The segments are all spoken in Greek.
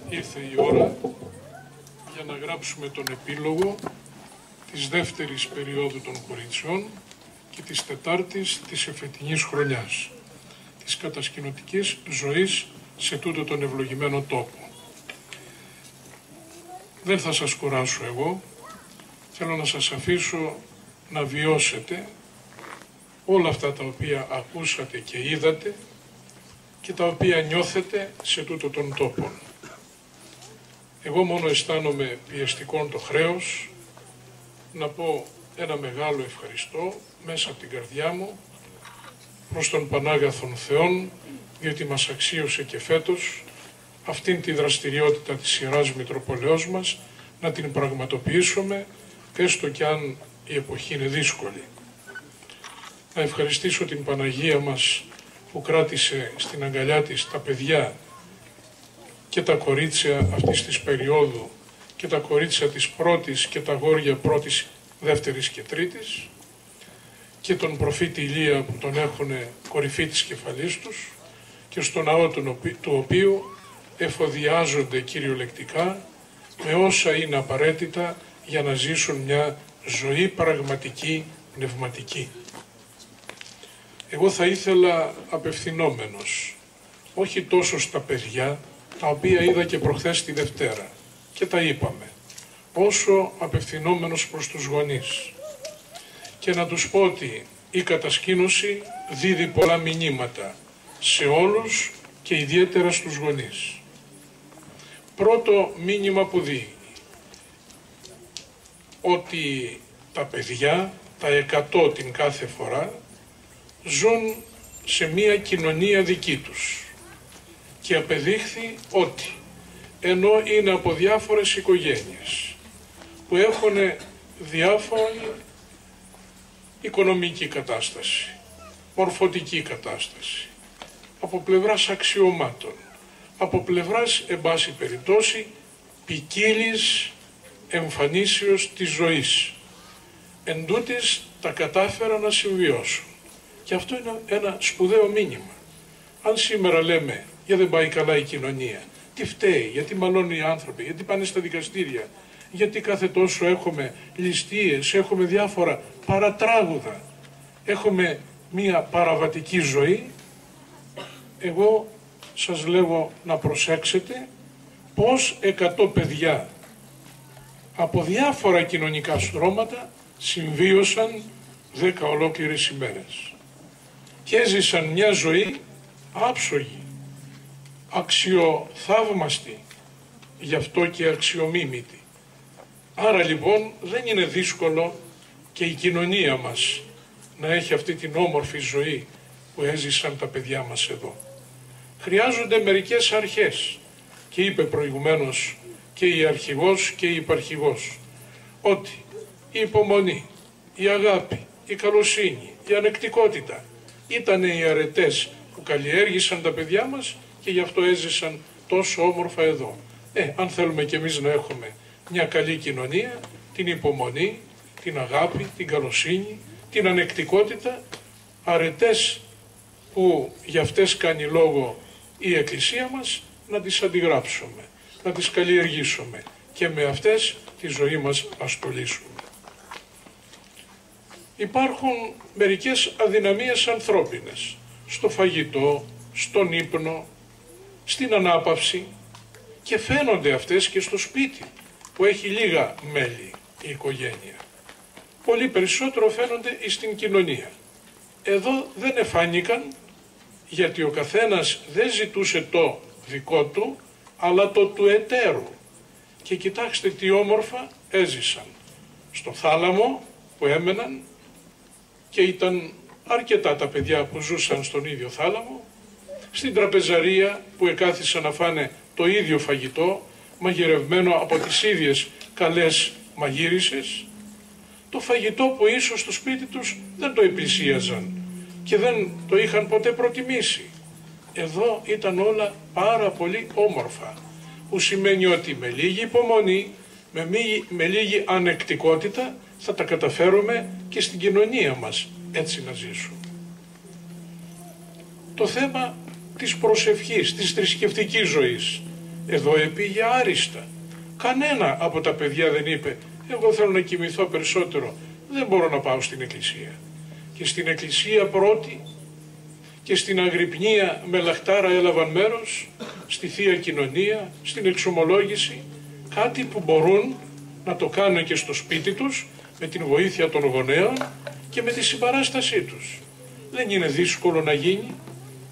Ήρθε η ώρα για να γράψουμε τον επίλογο της δεύτερης περίοδου των κοριτσιών και της τετάρτης της εφετινής χρονιάς, της κατασκηνωτικής ζωής σε τούτο τον ευλογημένο τόπο. Δεν θα σας κουράσω εγώ, θέλω να σας αφήσω να βιώσετε όλα αυτά τα οποία ακούσατε και είδατε και τα οποία νιώθετε σε τούτο τον τόπο. Εγώ μόνο αισθάνομαι πιεστικόν το χρέος να πω ένα μεγάλο ευχαριστώ μέσα από την καρδιά μου προς τον Πανάγαθον Θεόν, διότι μας αξίωσε και φέτος αυτήν τη δραστηριότητα της Ιεράς Μητροπολεώς μας να την πραγματοποιήσουμε, έστω κι αν η εποχή είναι δύσκολη. Να ευχαριστήσω την Παναγία μας που κράτησε στην αγκαλιά της τα παιδιά και τα κορίτσια αυτής της περίοδου και τα κορίτσια της πρώτης και τα αγόρια πρώτης, δεύτερης και τρίτης και τον προφήτη Ηλία που τον έχουν κορυφή της κεφαλής τους και στο ναό του οποίου εφοδιάζονται κυριολεκτικά με όσα είναι απαραίτητα για να ζήσουν μια ζωή πραγματική, πνευματική. Εγώ θα ήθελα απευθυνόμενος, όχι τόσο στα παιδιά, τα οποία είδα και προχθές τη Δευτέρα και τα είπαμε, όσο απευθυνόμενος προς τους γονείς και να τους πω ότι η κατασκήνωση δίδει πολλά μηνύματα σε όλους και ιδιαίτερα στους γονείς. Πρώτο μήνυμα που δίνει, ότι τα παιδιά, τα 100 την κάθε φορά, ζουν σε μία κοινωνία δική τους και απεδείχθη ότι ενώ είναι από διάφορες οικογένειες που έχουν διάφορη οικονομική κατάσταση, μορφωτική κατάσταση, από πλευράς αξιωμάτων, από πλευράς, εν πάση περιπτώσει, ποικίλης εμφανίσεως της ζωής. Εν τούτης τα κατάφεραν να συμβιώσουν. Και αυτό είναι ένα σπουδαίο μήνυμα. Αν σήμερα λέμε για δεν πάει καλά η κοινωνία, τι φταίει, γιατί μαλώνουν οι άνθρωποι, γιατί πάνε στα δικαστήρια, γιατί κάθε τόσο έχουμε ληστείες, έχουμε διάφορα παρατράγουδα, έχουμε μία παραβατική ζωή, εγώ σας λέγω να προσέξετε πως 100 παιδιά από διάφορα κοινωνικά στρώματα συμβίωσαν 10 ολόκληρες ημέρες και έζησαν μια ζωή άψογη, αξιοθαύμαστη, γι' αυτό και αξιομίμητη. Άρα λοιπόν δεν είναι δύσκολο και η κοινωνία μας να έχει αυτή την όμορφη ζωή που έζησαν τα παιδιά μας εδώ. Χρειάζονται μερικές αρχές και είπε προηγουμένως και η αρχηγός και η υπαρχηγός ότι η υπομονή, η αγάπη, η καλοσύνη, η ανεκτικότητα ήταν οι αρετές που καλλιέργησαν τα παιδιά μας και γι' αυτό έζησαν τόσο όμορφα εδώ. Αν θέλουμε κι εμείς να έχουμε μια καλή κοινωνία, την υπομονή, την αγάπη, την καλοσύνη, την ανεκτικότητα, αρετές που για αυτές κάνει λόγο η Εκκλησία μας, να τις αντιγράψουμε, να τις καλλιεργήσουμε και με αυτές τη ζωή μας αστολίσουμε. Υπάρχουν μερικές αδυναμίες ανθρώπινες, στο φαγητό, στον ύπνο, στην ανάπαυση και φαίνονται αυτές και στο σπίτι που έχει λίγα μέλη η οικογένεια. Πολύ περισσότερο φαίνονται στην κοινωνία. Εδώ δεν εφάνηκαν γιατί ο καθένας δεν ζητούσε το δικό του αλλά το του εταίρου. Και κοιτάξτε τι όμορφα έζησαν. Στο θάλαμο που έμεναν και ήταν αρκετά τα παιδιά που ζούσαν στον ίδιο θάλαμο, στην τραπεζαρία που εκάθισαν να φάνε το ίδιο φαγητό, μαγειρευμένο από τις ίδιες καλές μαγείρισες, το φαγητό που ίσως στο σπίτι τους δεν το επλησίαζαν και δεν το είχαν ποτέ προτιμήσει. Εδώ ήταν όλα πάρα πολύ όμορφα, που σημαίνει ότι με λίγη υπομονή, με λίγη ανεκτικότητα θα τα καταφέρουμε και στην κοινωνία μας έτσι να ζήσουμε. Το θέμα της προσευχής, της θρησκευτικής ζωής, εδώ επήγε άριστα. Κανένα από τα παιδιά δεν είπε εγώ θέλω να κοιμηθώ περισσότερο, δεν μπορώ να πάω στην εκκλησία. Και στην εκκλησία πρώτη και στην αγρυπνία με λαχτάρα έλαβαν μέρος, στη Θεία Κοινωνία, στην εξομολόγηση, κάτι που μπορούν να το κάνουν και στο σπίτι τους με την βοήθεια των γονέων και με τη συμπαράστασή τους. Δεν είναι δύσκολο να γίνει.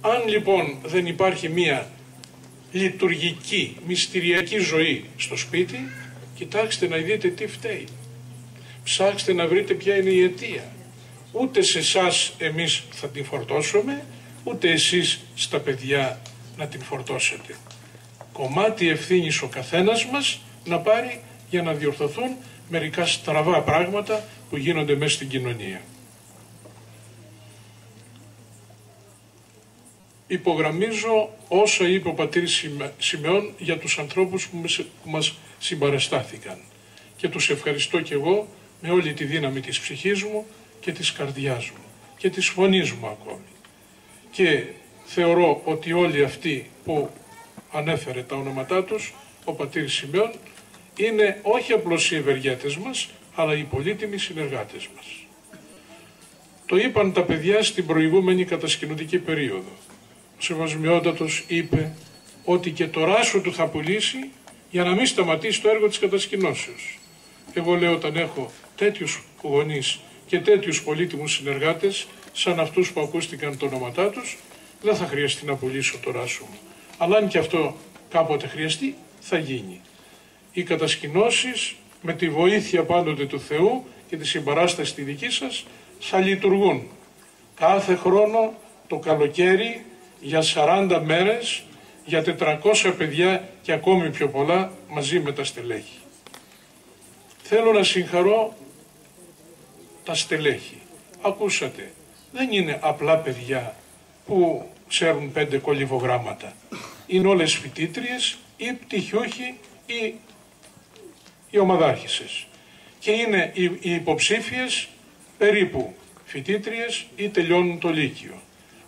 Αν λοιπόν δεν υπάρχει μία λειτουργική, μυστηριακή ζωή στο σπίτι, κοιτάξτε να δείτε τι φταίει. Ψάξτε να βρείτε ποια είναι η αιτία. Ούτε σε εσάς εμείς θα την φορτώσουμε, ούτε εσείς στα παιδιά να την φορτώσετε. Κομμάτι ευθύνης ο καθένας μας να πάρει για να διορθωθούν μερικά στραβά πράγματα που γίνονται μέσα στην κοινωνία. Υπογραμμίζω όσα είπε ο πατήρ Σιμεών για τους ανθρώπους που μας συμπαραστάθηκαν και τους ευχαριστώ και εγώ με όλη τη δύναμη της ψυχής μου και της καρδιάς μου και της φωνής μου ακόμη. Και θεωρώ ότι όλοι αυτοί που ανέφερε τα ονόματά τους, ο πατήρ Σιμεών, είναι όχι απλώς οι ευεργέτες μας, αλλά οι πολύτιμοι συνεργάτες μας. Το είπαν τα παιδιά στην προηγούμενη κατασκηνωτική περίοδο. Ο Σεβασμιότατος είπε ότι και το ράσο του θα πουλήσει για να μην σταματήσει το έργο της κατασκηνώσεως. Εγώ λέω όταν έχω τέτοιους γονείς και τέτοιους πολύτιμους συνεργάτες, σαν αυτούς που ακούστηκαν τα ονόματά τους, δεν θα χρειαστεί να πουλήσω το ράσο μου. Αλλά αν και αυτό κάποτε χρειαστεί, θα γίνει. Οι κατασκηνώσεις με τη βοήθεια πάντοτε του Θεού και τη συμπαράσταση τη δική σας θα λειτουργούν κάθε χρόνο το καλοκαίρι για 40 μέρες, για 400 παιδιά και ακόμη πιο πολλά μαζί με τα στελέχη. Θέλω να συγχαρώ τα στελέχη. Ακούσατε, δεν είναι απλά παιδιά που ξέρουν 5 κολυβογράμματα. Είναι όλες φοιτήτριες ή πτυχιούχοι ή οι ομαδάρχησες. Και είναι οι υποψήφιες περίπου φοιτήτριες ή τελειώνουν το Λύκειο.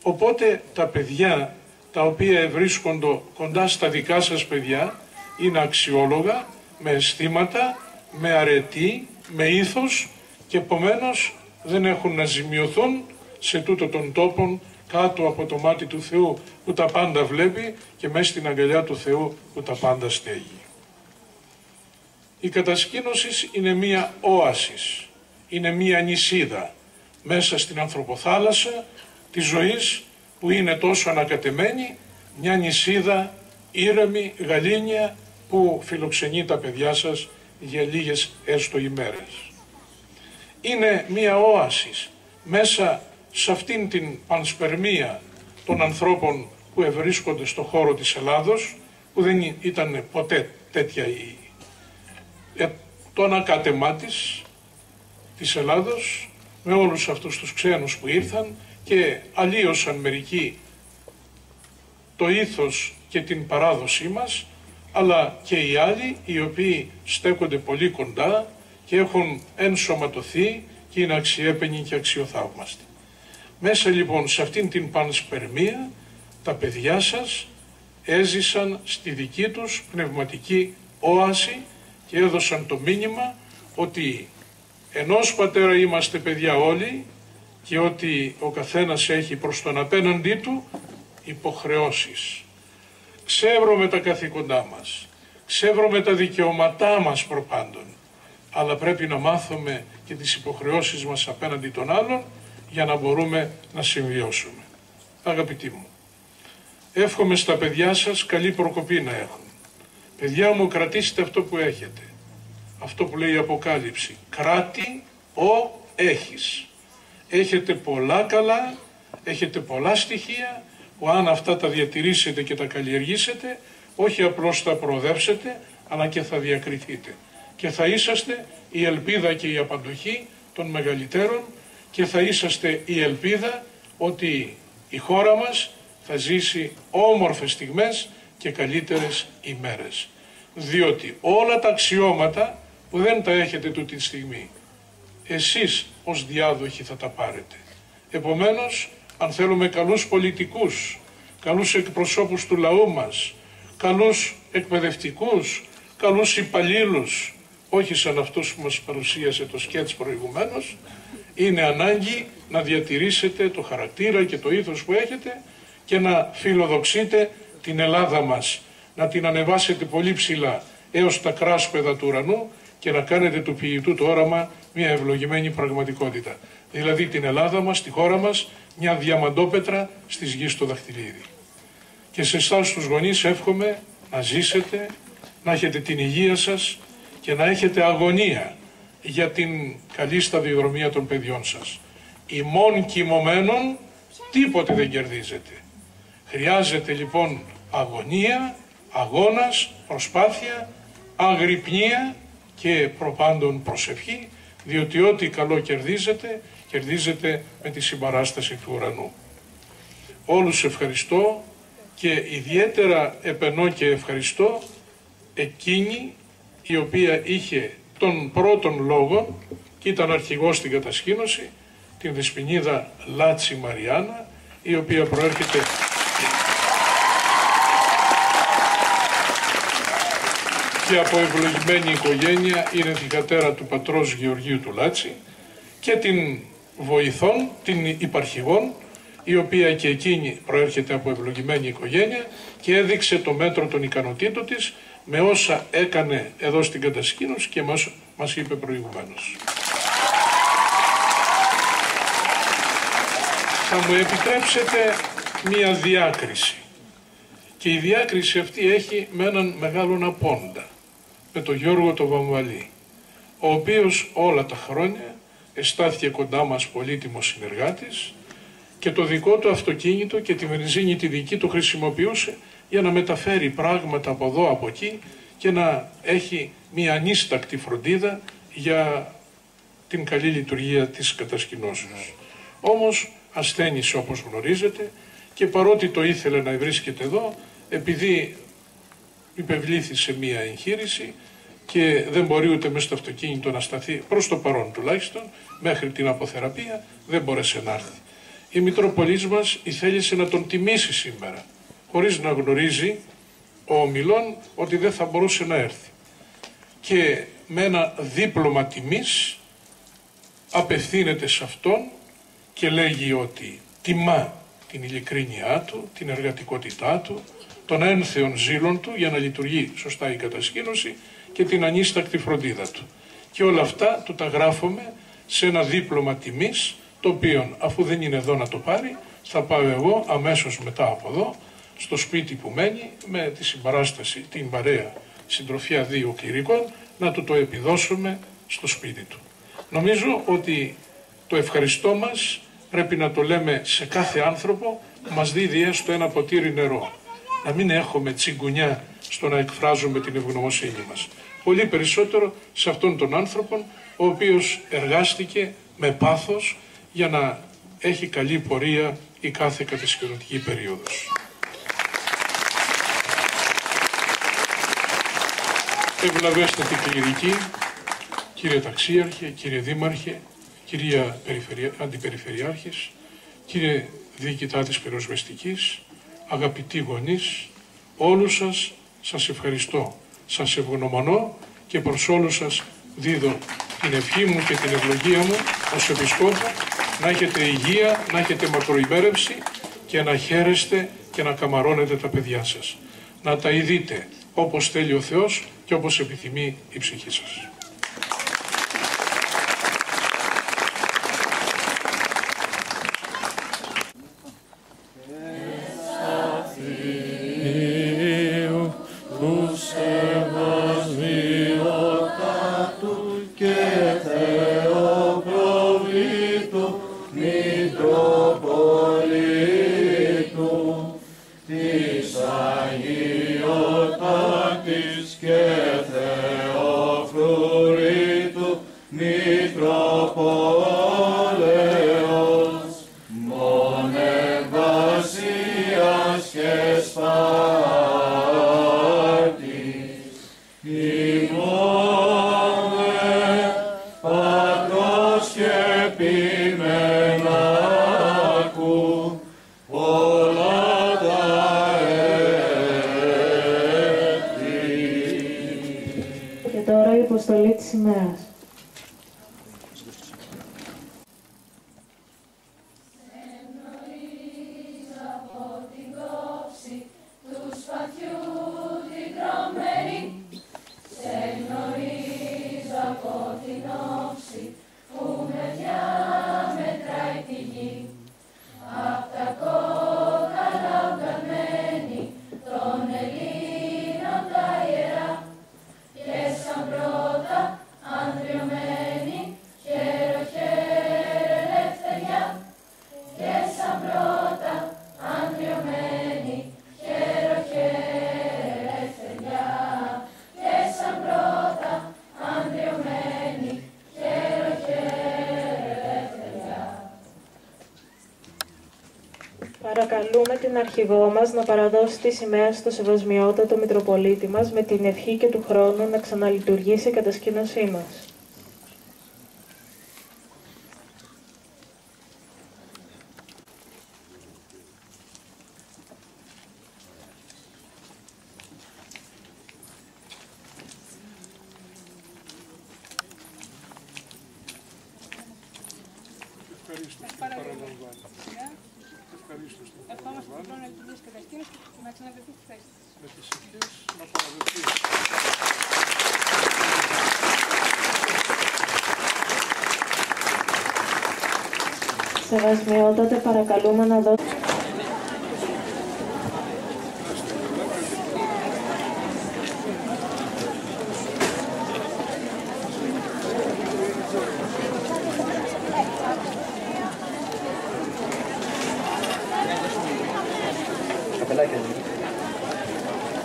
Οπότε τα παιδιά τα οποία βρίσκονται κοντά στα δικά σας παιδιά είναι αξιόλογα, με αισθήματα, με αρετή, με ήθος και επομένως δεν έχουν να ζημιωθούν σε τούτο των τόπων κάτω από το μάτι του Θεού που τα πάντα βλέπει και μέσα στην αγκαλιά του Θεού που τα πάντα στέγει. Η κατασκήνωση είναι μία όασης, είναι μία νησίδα μέσα στην ανθρωποθάλασσα της ζωής που είναι τόσο ανακατεμένη, μια νησίδα ήρεμη, γαλήνια που φιλοξενεί τα παιδιά σας για λίγες έστω ημέρες. Είναι μία όασης μέσα σε αυτήν την πανσπερμία των ανθρώπων που ευρίσκονται στο χώρο της Ελλάδος, που δεν ήταν ποτέ τέτοια το ανακάτεμά της Ελλάδος, με όλους αυτούς τους ξένους που ήρθαν και αλλίωσαν μερικοί το ήθος και την παράδοσή μας, αλλά και οι άλλοι οι οποίοι στέκονται πολύ κοντά και έχουν ενσωματωθεί και είναι αξιέπαινοι και αξιοθαύμαστοι. Μέσα λοιπόν σε αυτήν την πανσπερμία τα παιδιά σας έζησαν στη δική τους πνευματική όαση και έδωσαν το μήνυμα ότι ενός πατέρα είμαστε παιδιά όλοι και ότι ο καθένας έχει προς τον απέναντί του υποχρεώσεις. Ξεύρωμε τα καθήκοντά μας, ξεύρωμε τα δικαιώματά μας προπάντων, αλλά πρέπει να μάθουμε και τις υποχρεώσεις μας απέναντι των άλλων για να μπορούμε να συμβιώσουμε. Αγαπητοί μου, εύχομαι στα παιδιά σας καλή προκοπή να έχουν. Παιδιά μου, κρατήστε αυτό που έχετε. Αυτό που λέει η Αποκάλυψη. Κράτη ο έχεις. Έχετε πολλά καλά, έχετε πολλά στοιχεία που αν αυτά τα διατηρήσετε και τα καλλιεργήσετε, όχι απλώς θα προοδεύσετε, αλλά και θα διακριθείτε. Και θα είσαστε η ελπίδα και η απαντοχή των μεγαλύτερων και θα είσαστε η ελπίδα ότι η χώρα μας θα ζήσει όμορφες στιγμές και καλύτερες ημέρες. Διότι όλα τα αξιώματα που δεν τα έχετε τούτη τη στιγμή, εσείς ως διάδοχοι θα τα πάρετε. Επομένως, αν θέλουμε καλούς πολιτικούς, καλούς εκπροσώπους του λαού μας, καλούς εκπαιδευτικούς, καλούς υπαλλήλους, όχι σαν αυτούς που μας παρουσίασε το σκέτς προηγουμένως, είναι ανάγκη να διατηρήσετε το χαρακτήρα και το ήθος που έχετε και να φιλοδοξείτε την Ελλάδα μας, να την ανεβάσετε πολύ ψηλά έως τα κράσπεδα του ουρανού και να κάνετε του ποιητού το όραμα μια ευλογημένη πραγματικότητα. Δηλαδή την Ελλάδα μας, τη χώρα μας, μια διαμαντόπετρα στις γης στο δαχτυλίδι. Και σε εσάς τους γονείς εύχομαι να ζήσετε, να έχετε την υγεία σας και να έχετε αγωνία για την καλή σταδιοδρομία των παιδιών σας. Ημών κοιμωμένων τίποτε δεν κερδίζετε. Χρειάζεται λοιπόν αγωνία, αγώνας, προσπάθεια, αγρυπνία και προπάντων προσευχή, διότι ό,τι καλό κερδίζετε, κερδίζετε με τη συμπαράσταση του ουρανού. Όλους ευχαριστώ και ιδιαίτερα επενώ και ευχαριστώ εκείνη η οποία είχε τον πρώτον λόγο και ήταν αρχηγός στην κατασκήνωση, την Δεσποινίδα Λάτση Μαριάννα, η οποία προέρχεται και από ευλογημένη οικογένεια, είναι θυγατέρα του πατρός Γεωργίου του Λάτση, και την βοηθών, την υπαρχηγών, η οποία και εκείνη προέρχεται από ευλογημένη οικογένεια και έδειξε το μέτρο των ικανοτήτων της με όσα έκανε εδώ στην κατασκήνωση και μας είπε προηγουμένως. Θα μου επιτρέψετε μία διάκριση. Και η διάκριση αυτή έχει με έναν μεγάλο απόντα, με τον Γιώργο τον Βαμβαλή, ο οποίος όλα τα χρόνια εστάθηκε κοντά μας πολύτιμος συνεργάτης και το δικό του αυτοκίνητο και τη βενζίνη τη δική του χρησιμοποιούσε για να μεταφέρει πράγματα από εδώ από εκεί και να έχει μια ανίστακτη φροντίδα για την καλή λειτουργία της κατασκηνώσεως. Όμως ασθένησε όπως γνωρίζετε και παρότι το ήθελε να βρίσκεται εδώ, επειδή υπευλήθη σε μία εγχείρηση και δεν μπορεί ούτε μέσα στο αυτοκίνητο να σταθεί, προς το παρόν τουλάχιστον, μέχρι την αποθεραπεία, δεν μπόρεσε να έρθει. Η Μητρόπολης μας θέλησε να τον τιμήσει σήμερα, χωρίς να γνωρίζει ο ομιλών ότι δεν θα μπορούσε να έρθει. Και με ένα δίπλωμα τιμής απευθύνεται σε αυτόν και λέγει ότι τιμά την ειλικρίνειά του, την εργατικότητά του, των ένθεων ζήλων του για να λειτουργεί σωστά η κατασκήνωση και την ανίστακτη φροντίδα του. Και όλα αυτά του τα γράφουμε σε ένα δίπλωμα τιμής, το οποίο αφού δεν είναι εδώ να το πάρει, θα πάω εγώ αμέσως μετά από εδώ, στο σπίτι που μένει, με τη συμπαράσταση, την παρέα συντροφιά 2 κληρικών, να του το επιδώσουμε στο σπίτι του. Νομίζω ότι το ευχαριστώ μας πρέπει να το λέμε σε κάθε άνθρωπο που μας δίδει έστω ένα ποτήρι νερό. Να μην έχουμε τσιγκουνιά στο να εκφράζουμε την ευγνωμοσύνη μας. Πολύ περισσότερο σε αυτόν τον άνθρωπο, ο οποίος εργάστηκε με πάθος για να έχει καλή πορεία η κάθε κατασκευαστική περίοδος. Ευλαβέστατη κληρική, κύριε Ταξίαρχε, κύριε Δήμαρχε, κυρία Αντιπεριφερειάρχης, κύριε Διοικητά της Πυροσβεστικής, αγαπητοί γονείς, όλους σας ευχαριστώ, σας ευγνωμονώ και προς όλους σας δίδω την ευχή μου και την ευλογία μου ως Επισκόπου, να έχετε υγεία, να έχετε μακροημέρευση και να χαίρεστε και να καμαρώνετε τα παιδιά σας. Να τα ειδείτε όπως θέλει ο Θεός και όπως επιθυμεί η ψυχή σας. Αποστολή της ημέρας. Παρακαλούμε την αρχηγό μας να παραδώσει τη σημαία στο Σεβασμιότατο Μητροπολίτη μας με την ευχή και του χρόνου να ξαναλειτουργήσει η κατασκήνωσή μας. Ευχόμαστε τον χρόνο λειτουργίας και κατασκήνωσης και να ξαναβρεθεί στη θέση της. Με τις ευχές να παραδοθεί. Σεβασμιότατε, παρακαλούμε να δώσετε.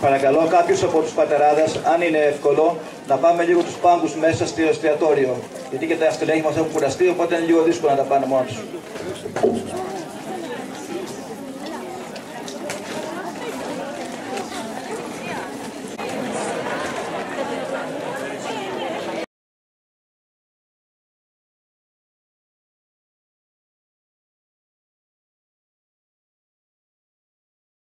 Παρακαλώ κάποιους από τους πατεράδες, αν είναι εύκολο, να πάμε λίγο τους πάγκους μέσα στο εστιατόριο. Γιατί και τα στελέχη μας έχουν κουραστεί, οπότε είναι λίγο δύσκολο να τα πάνε μόνοι τους.